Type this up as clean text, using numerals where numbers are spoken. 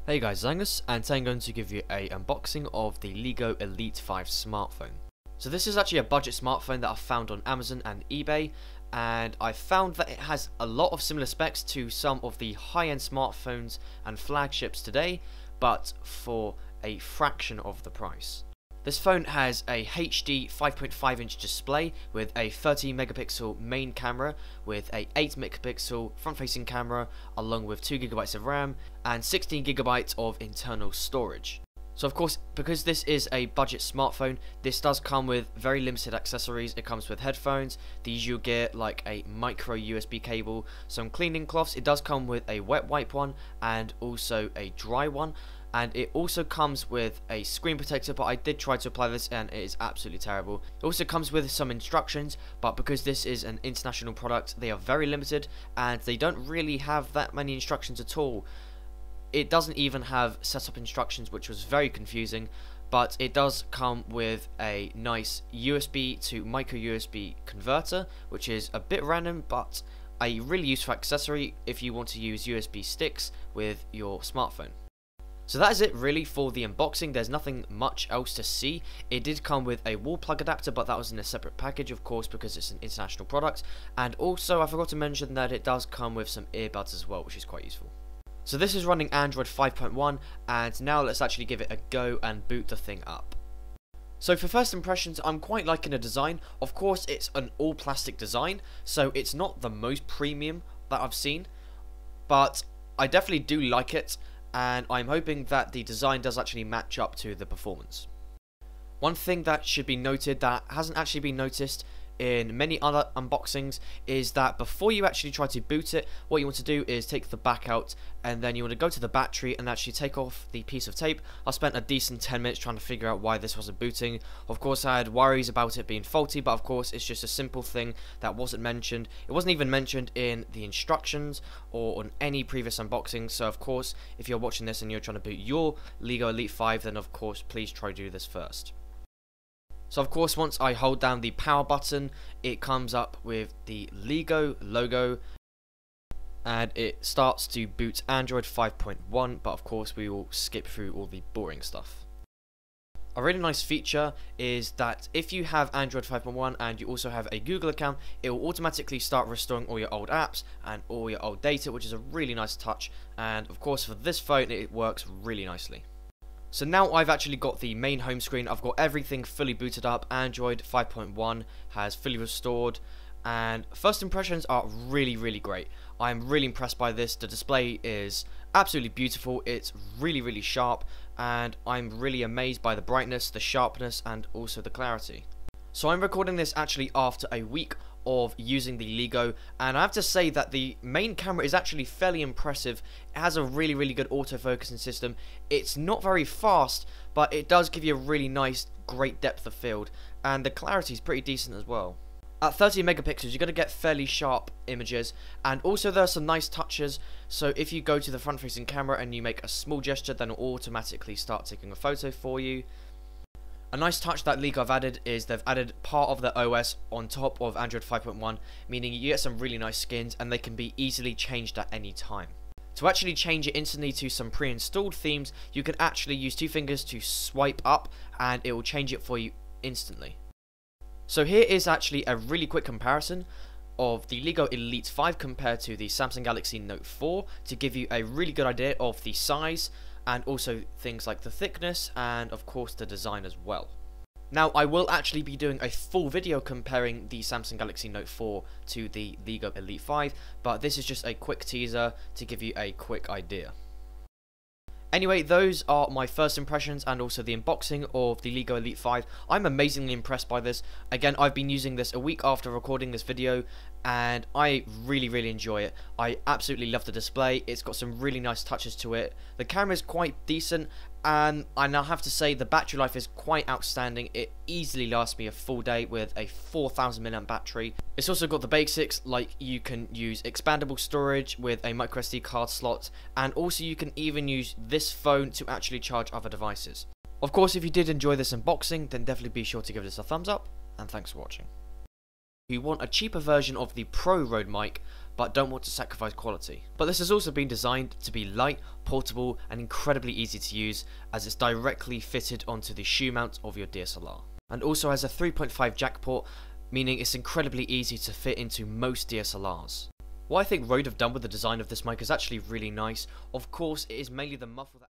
Hey guys, Zangus, and today I'm going to give you a unboxing of the Leagoo Elite 5 smartphone. So this is actually a budget smartphone that I found on Amazon and eBay, and I found that it has a lot of similar specs to some of the high-end smartphones and flagships today, but for a fraction of the price. This phone has a HD 5.5-inch display with a 30 megapixel main camera with a 8 megapixel front-facing camera along with 2 gigabytes of RAM and 16 gigabytes of internal storage. So of course, because this is a budget smartphone, this does come with very limited accessories. It comes with headphones, the usual gear like a micro USB cable, some cleaning cloths. It does come with a wet wipe one and also a dry one. And it also comes with a screen protector, but I did try to apply this and it is absolutely terrible. It also comes with some instructions, but because this is an international product, they are very limited and they don't really have that many instructions at all. It doesn't even have setup instructions, which was very confusing, but it does come with a nice USB to micro USB converter, which is a bit random, but a really useful accessory if you want to use USB sticks with your smartphone. So that is it really for the unboxing. There's nothing much else to see. It did come with a wall plug adapter, but that was in a separate package, of course, because it's an international product. And also I forgot to mention that it does come with some earbuds as well, which is quite useful. So this is running Android 5.1, and now let's actually give it a go and boot the thing up. So for first impressions, I'm quite liking the design. Of course, it's an all plastic design, so it's not the most premium that I've seen, but I definitely do like it. And I'm hoping that the design does actually match up to the performance. One thing that should be noted that hasn't actually been noticed in many other unboxings is that before you actually try to boot it, what you want to do is take the back out and then you want to go to the battery and actually take off the piece of tape. I spent a decent 10 minutes trying to figure out why this wasn't booting. Of course, I had worries about it being faulty, but of course it's just a simple thing that wasn't mentioned. It wasn't even mentioned in the instructions or on any previous unboxing. So of course, if you're watching this and you're trying to boot your Leagoo Elite 5, then of course please try to do this first. So of course, once I hold down the power button, it comes up with the Leagoo logo and it starts to boot Android 5.1, but of course we will skip through all the boring stuff. A really nice feature is that if you have Android 5.1 and you also have a Google account, it will automatically start restoring all your old apps and all your old data, which is a really nice touch, and of course for this phone it works really nicely. So now I've actually got the main home screen. I've got everything fully booted up. Android 5.1 has fully restored, and first impressions are really great. I'm really impressed by this. The display is absolutely beautiful. It's really sharp, and I'm really amazed by the brightness, the sharpness, and also the clarity. So I'm recording this actually after a week of using the Leagoo, and I have to say that the main camera is actually fairly impressive. It has a really good autofocusing system. It's not very fast, but it does give you a really nice, great depth of field, and the clarity is pretty decent as well. At 30 megapixels, you're going to get fairly sharp images, and also there are some nice touches. So if you go to the front-facing camera and you make a small gesture, then it'll automatically start taking a photo for you. A nice touch that Leagoo have added is they've added part of the OS on top of Android 5.1, meaning you get some really nice skins and they can be easily changed at any time. To actually change it instantly to some pre-installed themes, you can actually use 2 fingers to swipe up and it will change it for you instantly. So here is actually a really quick comparison of the Leagoo Elite 5 compared to the Samsung Galaxy Note 4 to give you a really good idea of the size, and also things like the thickness and of course the design as well. Now I will actually be doing a full video comparing the Samsung Galaxy Note 4 to the Leagoo Elite 5, but this is just a quick teaser to give you a quick idea. Anyway, those are my first impressions and also the unboxing of the Leagoo Elite 5. I'm amazingly impressed by this. Again, I've been using this a week after recording this video and I really enjoy it. I absolutely love the display. It's got some really nice touches to it. The camera is quite decent, and I now have to say the battery life is quite outstanding. It easily lasts me a full day with a 4000 mAh battery. It's also got the basics, like you can use expandable storage with a microSD card slot, and also you can even use this phone to actually charge other devices. Of course, if you did enjoy this unboxing, then definitely be sure to give this a thumbs up, and thanks for watching. If you want a cheaper version of the Pro Rode mic, but don't want to sacrifice quality. But this has also been designed to be light, portable, and incredibly easy to use, as it's directly fitted onto the shoe mount of your DSLR. And also has a 3.5 jack port, meaning it's incredibly easy to fit into most DSLRs. What I think Rode have done with the design of this mic is actually really nice. Of course, it is mainly the muffle that